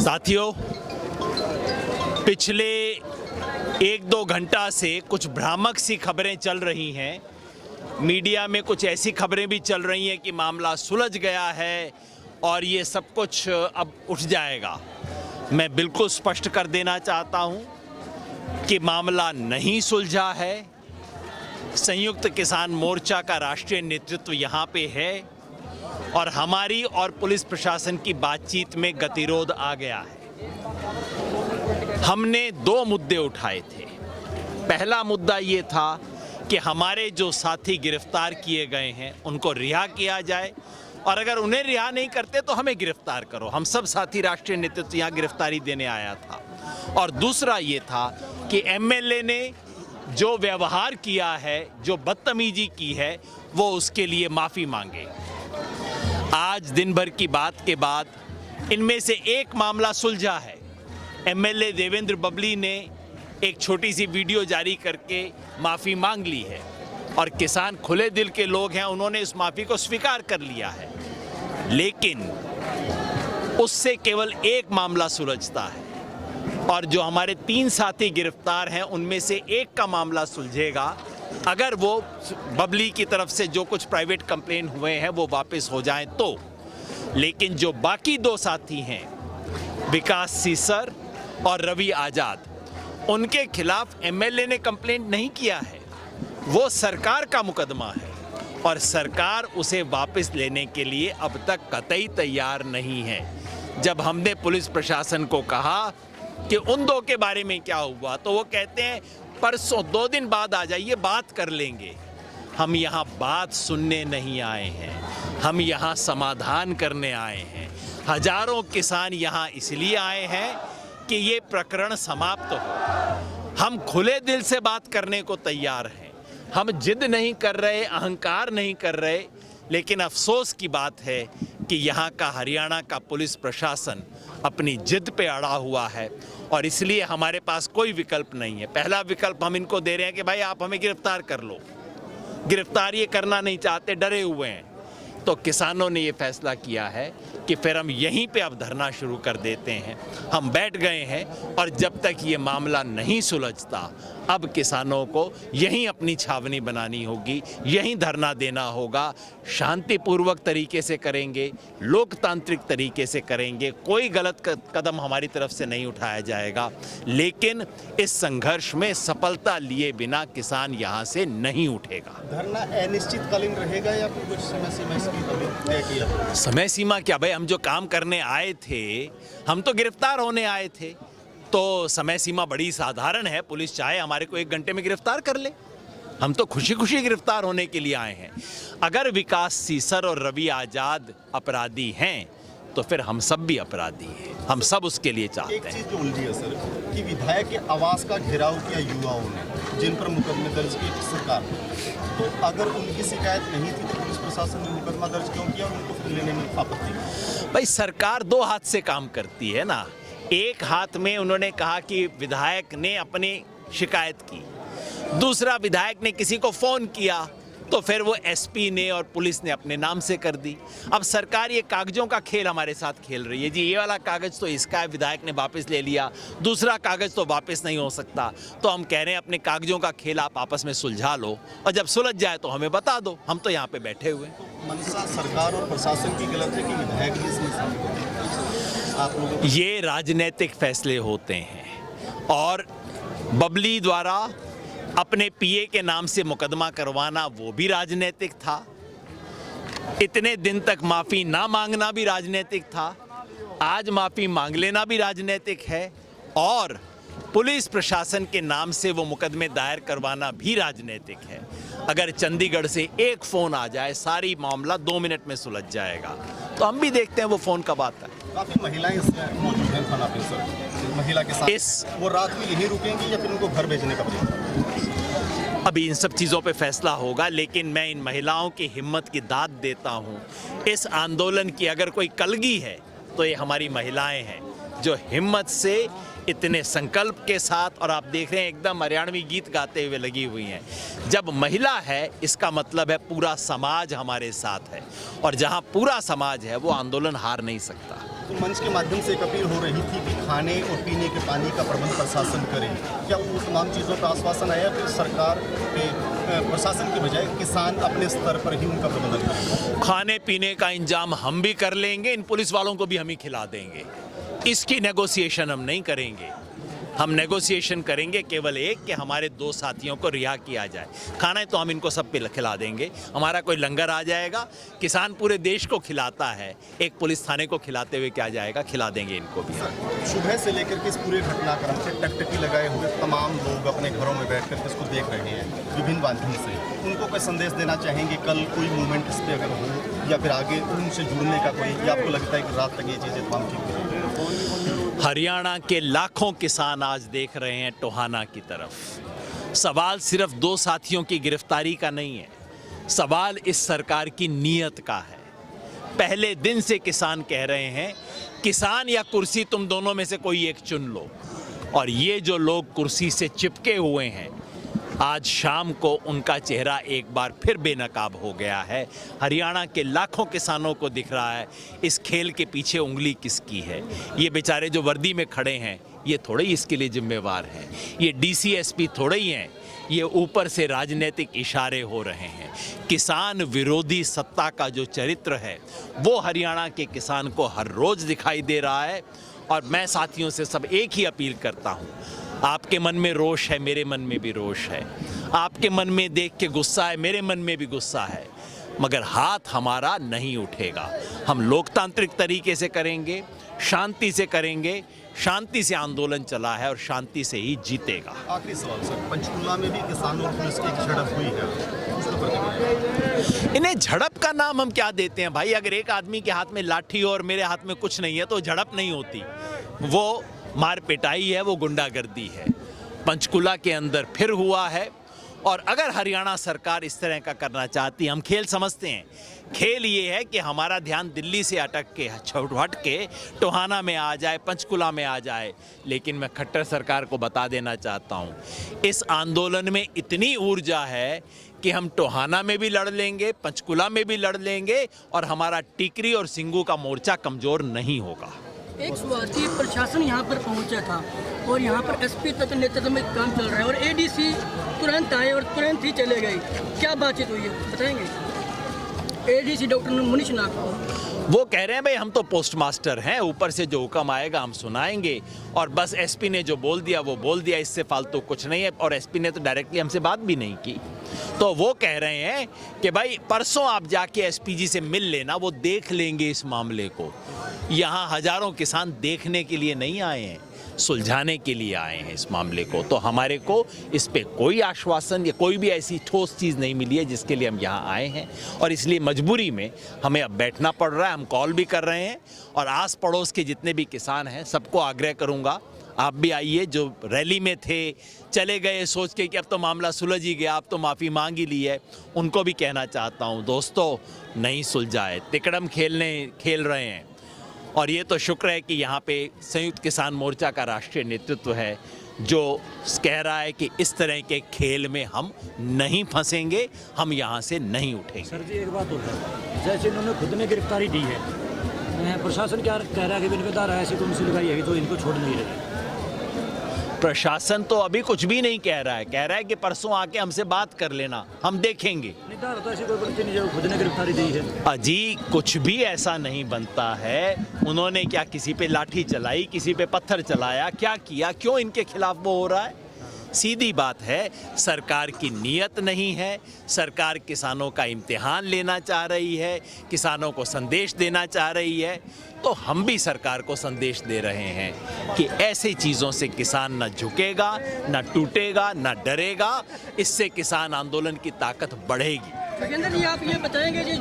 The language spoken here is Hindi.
साथियों, पिछले एक दो घंटा से कुछ भ्रामक सी खबरें चल रही हैं। मीडिया में कुछ ऐसी खबरें भी चल रही हैं कि मामला सुलझ गया है और ये सब कुछ अब उठ जाएगा। मैं बिल्कुल स्पष्ट कर देना चाहता हूँ कि मामला नहीं सुलझा है। संयुक्त किसान मोर्चा का राष्ट्रीय नेतृत्व यहाँ पे है और हमारी और पुलिस प्रशासन की बातचीत में गतिरोध आ गया है। हमने दो मुद्दे उठाए थे। पहला मुद्दा ये था कि हमारे जो साथी गिरफ्तार किए गए हैं उनको रिहा किया जाए और अगर उन्हें रिहा नहीं करते तो हमें गिरफ्तार करो। हम सब साथी राष्ट्रीय नेतृत्व यहाँ गिरफ्तारी देने आया था। और दूसरा ये था कि एमएलए ने जो व्यवहार किया है, जो बदतमीजी की है, वो उसके लिए माफ़ी मांगे। आज दिन भर की बात के बाद इनमें से एक मामला सुलझा है। एमएलए देवेंद्र बबली ने एक छोटी सी वीडियो जारी करके माफ़ी मांग ली है और किसान खुले दिल के लोग हैं, उन्होंने इस माफ़ी को स्वीकार कर लिया है। लेकिन उससे केवल एक मामला सुलझता है और जो हमारे 3 साथी गिरफ्तार हैं उनमें से एक का मामला सुलझेगा अगर वो बबली की तरफ से जो कुछ प्राइवेट कंप्लेन हुए हैं वो वापस हो जाएं तो। लेकिन जो बाकी 2 साथी हैं, विकास सीसर और रवि आजाद, उनके खिलाफ एमएलए ने कंप्लेंट नहीं किया है। वो सरकार का मुकदमा है और सरकार उसे वापस लेने के लिए अब तक कतई तैयार नहीं है। जब हमने पुलिस प्रशासन को कहा कि उन 2 के बारे में क्या हुआ तो वो कहते हैं परसों 2 दिन बाद आ जाइए, बात कर लेंगे। हम यहाँ बात सुनने नहीं आए हैं, हम यहाँ समाधान करने आए हैं। हजारों किसान यहाँ इसलिए आए हैं कि ये प्रकरण समाप्त हो। हम खुले दिल से बात करने को तैयार हैं। हम जिद नहीं कर रहे, अहंकार नहीं कर रहे, लेकिन अफसोस की बात है कि यहाँ का हरियाणा का पुलिस प्रशासन अपनी जिद पे अड़ा हुआ है और इसलिए हमारे पास कोई विकल्प नहीं है। पहला विकल्प हम इनको दे रहे हैं कि भाई आप हमें गिरफ्तार कर लो। गिरफ्तार ये करना नहीं चाहते, डरे हुए हैं। तो किसानों ने ये फैसला किया है कि फिर हम यहीं पे अब धरना शुरू कर देते हैं। हम बैठ गए हैं और जब तक ये मामला नहीं सुलझता अब किसानों को यहीं अपनी छावनी बनानी होगी, यहीं धरना देना होगा। शांतिपूर्वक तरीके से करेंगे, लोकतांत्रिक तरीके से करेंगे। कोई गलत कदम हमारी तरफ से नहीं उठाया जाएगा, लेकिन इस संघर्ष में सफलता लिए बिना किसान यहाँ से नहीं उठेगा। धरना अनिश्चितकालीन रहेगा या फिर कुछ समय सीमा इसकी तय किया? समय सीमा क्या भाई, हम जो काम करने आए थे, हम तो गिरफ्तार होने आए थे, तो समय सीमा बड़ी साधारण है। पुलिस चाहे हमारे को 1 घंटे में गिरफ्तार कर ले, हम तो खुशी खुशी गिरफ्तार होने के लिए आए हैं। अगर विकास सीसर और रवि आजाद अपराधी हैं तो फिर हम सब भी अपराधी हैं, हम सब उसके लिए चाहते हैं। एक चीज जो उलझी है सर कि विधायक के आवास का घेराव किया युवाओं ने, जिन पर मुकदमे दर्ज किए सरकार ने, तो अगर उनकी शिकायत नहीं थी तो पुलिस प्रशासन ने मुकदमा दर्ज क्यों किया और उनको फिर लेने में आपत्ति? भाई, सरकार 2 हाथ से काम करती है ना। एक हाथ में उन्होंने कहा कि विधायक ने अपनी शिकायत की, दूसरा विधायक ने किसी को फ़ोन किया तो फिर वो एसपी ने और पुलिस ने अपने नाम से कर दी। अब सरकार ये कागजों का खेल हमारे साथ खेल रही है। जी, ये वाला कागज़ तो इसका है, विधायक ने वापस ले लिया, दूसरा कागज़ तो वापस नहीं हो सकता। तो हम कह रहे हैं अपने कागजों का खेल आप आपस में सुलझा लो और जब सुलझ जाए तो हमें बता दो। हम तो यहाँ पे बैठे हुए हैं। मंशा सरकार और प्रशासन की गलत है कि विधायक भी इसमें शामिल है? आप लोगों ये राजनीतिक फैसले होते हैं और बबली द्वारा अपने पीए के नाम से मुकदमा करवाना वो भी राजनीतिक था। इतने दिन तक माफ़ी ना मांगना भी राजनीतिक था। आज माफ़ी मांग लेना भी राजनीतिक है और पुलिस प्रशासन के नाम से वो मुकदमे दायर करवाना भी राजनीतिक है। अगर चंडीगढ़ से एक फ़ोन आ जाए सारी मामला 2 मिनट में सुलझ जाएगा। तो हम भी देखते हैं वो फ़ोन कब आता है। काफ़ी महिलाएं इसमें मौजूद हैं थाना पे सर, महिला के साथ वो रात में यहीं रुकेंगी या फिर उनको घर भेजने का प्रयास? अभी इन सब चीज़ों पे फैसला होगा, लेकिन मैं इन महिलाओं की हिम्मत की दाद देता हूँ। इस आंदोलन की अगर कोई कलगी है तो ये हमारी महिलाएं हैं जो हिम्मत से इतने संकल्प के साथ, और आप देख रहे हैं एकदम हरियाणवी गीत गाते हुए लगी हुई हैं। जब महिला है इसका मतलब है पूरा समाज हमारे साथ है और जहाँ पूरा समाज है वो आंदोलन हार नहीं सकता। तो मंच के माध्यम से एक अपील हो रही थी कि खाने और पीने के पानी का प्रबंध प्रशासन करे। क्या वो तमाम चीज़ों का आश्वासन आया, फिर सरकार के प्रशासन की बजाय किसान अपने स्तर पर ही उनका प्रबंधन करेंगे? खाने पीने का इंतजाम हम भी कर लेंगे, इन पुलिस वालों को भी हम ही खिला देंगे। इसकी नेगोशिएशन हम नहीं करेंगे। हम नेगोशिएशन करेंगे केवल एक कि हमारे 2 साथियों को रिहा किया जाए। खाना तो हम इनको सब पे खिला देंगे। हमारा कोई लंगर आ जाएगा, किसान पूरे देश को खिलाता है, एक पुलिस थाने को खिलाते हुए क्या जाएगा, खिला देंगे इनको भी। सुबह से लेकर के इस पूरे घटनाक्रम से टकटकी लगाए हुए तमाम लोग अपने घरों में बैठ कर इसको देख रहे हैं विभिन्न माध्यम से। उनको कोई संदेश देना चाहेंगे? कल कोई मूवमेंट इस पर अगर हो या फिर आगे उनसे जुड़ने का कोई, या आपको लगता है कि रात तक ये चीज़ें तमाम ठीक हो? हरियाणा के लाखों किसान आज देख रहे हैं टोहाना की तरफ। सवाल सिर्फ 2 साथियों की गिरफ्तारी का नहीं है, सवाल इस सरकार की नीयत का है। पहले दिन से किसान कह रहे हैं किसान या कुर्सी, तुम दोनों में से कोई एक चुन लो। और ये जो लोग कुर्सी से चिपके हुए हैं, आज शाम को उनका चेहरा एक बार फिर बेनकाब हो गया है। हरियाणा के लाखों किसानों को दिख रहा है इस खेल के पीछे उंगली किसकी है। ये बेचारे जो वर्दी में खड़े हैं, ये थोड़े ही इसके लिए जिम्मेवार हैं। ये डीसी एसपी थोड़े ही हैं। ये ऊपर से राजनीतिक इशारे हो रहे हैं। किसान विरोधी सत्ता का जो चरित्र है वो हरियाणा के किसान को हर रोज दिखाई दे रहा है। और मैं साथियों से सब एक ही अपील करता हूँ, आपके मन में रोष है, मेरे मन में भी रोष है। आपके मन में देख के गुस्सा है, मेरे मन में भी गुस्सा है, मगर हाथ हमारा नहीं उठेगा। हम लोकतांत्रिक तरीके से करेंगे, शांति से करेंगे। शांति से आंदोलन चला है और शांति से ही जीतेगा। आखिरी सवाल सर, पंचकुला में भी किसानों और पुलिस की एक झड़प हुई है, उसको प्रतिक्रिया? इन्हें झड़प का नाम हम क्या देते हैं भाई? अगर एक आदमी के हाथ में लाठी और मेरे हाथ में कुछ नहीं है तो झड़प नहीं होती, वो मार पिटाई है, वो गुंडागर्दी है। पंचकुला के अंदर फिर हुआ है। और अगर हरियाणा सरकार इस तरह का करना चाहती, हम खेल समझते हैं। खेल ये है कि हमारा ध्यान दिल्ली से हट के टोहाना में आ जाए, पंचकुला में आ जाए। लेकिन मैं खट्टर सरकार को बता देना चाहता हूँ, इस आंदोलन में इतनी ऊर्जा है कि हम टोहाना में भी लड़ लेंगे, पंचकुला में भी लड़ लेंगे, और हमारा टिकरी और सिंगू का मोर्चा कमज़ोर नहीं होगा। एक स्वास्थ्य प्रशासन यहाँ पर पहुँचा था और यहाँ पर एसपी तक नेतृत्व में काम चल रहा है और एडीसी तुरंत आए और तुरंत ही चले गए। क्या बातचीत हुई है बताएंगे? एडीसी डॉक्टर मनीष नाग वो कह रहे हैं भाई हम तो पोस्ट मास्टर हैं, ऊपर से जो हुक्म आएगा हम सुनाएंगे, और बस एसपी ने जो बोल दिया वो बोल दिया, इससे फालतू कुछ नहीं है। और एसपी ने तो डायरेक्टली हमसे बात भी नहीं की। तो वो कह रहे हैं कि भाई परसों आप जाके एसपी जी से मिल लेना, वो देख लेंगे इस मामले को। यहाँ हजारों किसान देखने के लिए नहीं आए हैं, सुलझाने के लिए आए हैं इस मामले को। तो हमारे को इस पे कोई आश्वासन या कोई भी ऐसी ठोस चीज़ नहीं मिली है जिसके लिए हम यहाँ आए हैं, और इसलिए मजबूरी में हमें अब बैठना पड़ रहा है। हम कॉल भी कर रहे हैं और आस पड़ोस के जितने भी किसान हैं सबको आग्रह करूँगा, आप भी आइए। जो रैली में थे, चले गए सोच के कि अब तो मामला सुलझ ही गया, अब तो माफ़ी मांग ही ली है, उनको भी कहना चाहता हूँ दोस्तों नहीं सुलझा है, तिकड़म खेल रहे हैं। और ये तो शुक्र है कि यहाँ पे संयुक्त किसान मोर्चा का राष्ट्रीय नेतृत्व है जो कह रहा है कि इस तरह के खेल में हम नहीं फंसेंगे, हम यहाँ से नहीं उठेंगे। सर जी एक बात होता है, जैसे इन्होंने खुद ने गिरफ्तारी दी है, प्रशासन क्या कह रहा है कि इनके द्वारा ऐसी कौन सी लगाई है तो इनको छोड़ नहीं रहे? प्रशासन तो अभी कुछ भी नहीं कह रहा है कि परसों आके हमसे बात कर लेना, हम देखेंगे। तो ऐसी कोई परिस्थिति नहीं जो खुद ने गिरफ्तारी दी है। अजी कुछ भी ऐसा नहीं बनता है। उन्होंने क्या किसी पे लाठी चलाई, किसी पे पत्थर चलाया, क्या किया, क्यों इनके खिलाफ वो हो रहा है? सीधी बात है, सरकार की नीयत नहीं है। सरकार किसानों का इम्तिहान लेना चाह रही है, किसानों को संदेश देना चाह रही है। तो हम भी सरकार को संदेश दे रहे हैं कि ऐसी चीज़ों से किसान न झुकेगा, न टूटेगा, न डरेगा। इससे किसान आंदोलन की ताकत बढ़ेगी। राजेंद्र जी आप ये बताएंगे जी